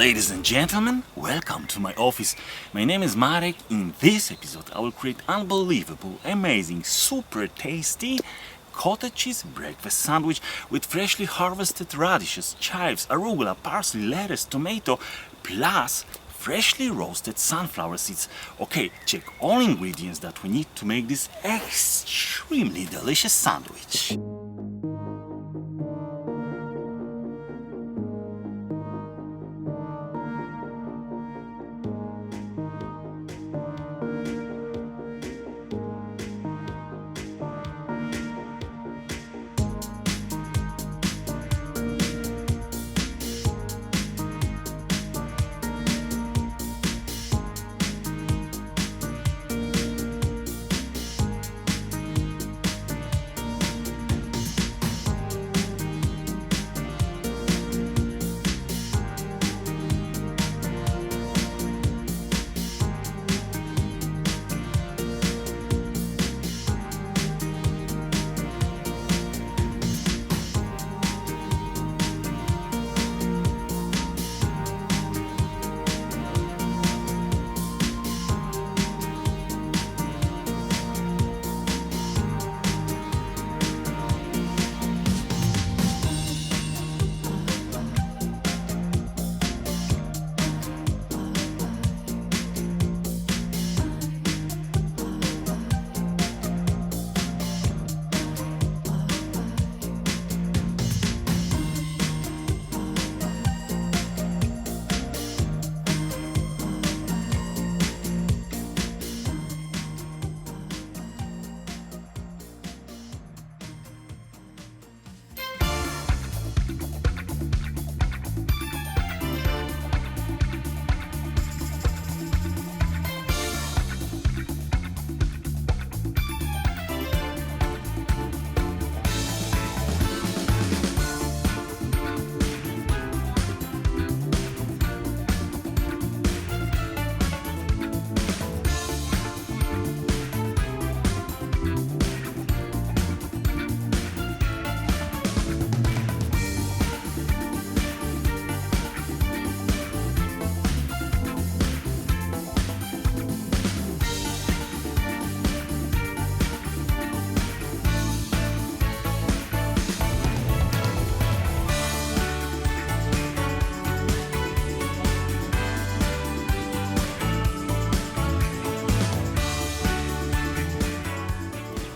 Ladies and gentlemen, welcome to my office. My name is Marek. In this episode, I will create unbelievable, amazing, super tasty cottage cheese breakfast sandwich with freshly harvested radishes, chives, arugula, parsley, lettuce, tomato, plus freshly roasted sunflower seeds. Okay, check all ingredients that we need to make this extremely delicious sandwich.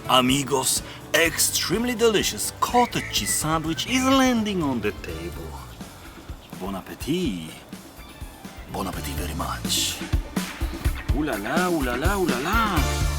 Amigos, extremely delicious cottage cheese sandwich is landing on the table. Bon appetit. Bon appetit very much. Ooh la la, ooh la la, ooh la la.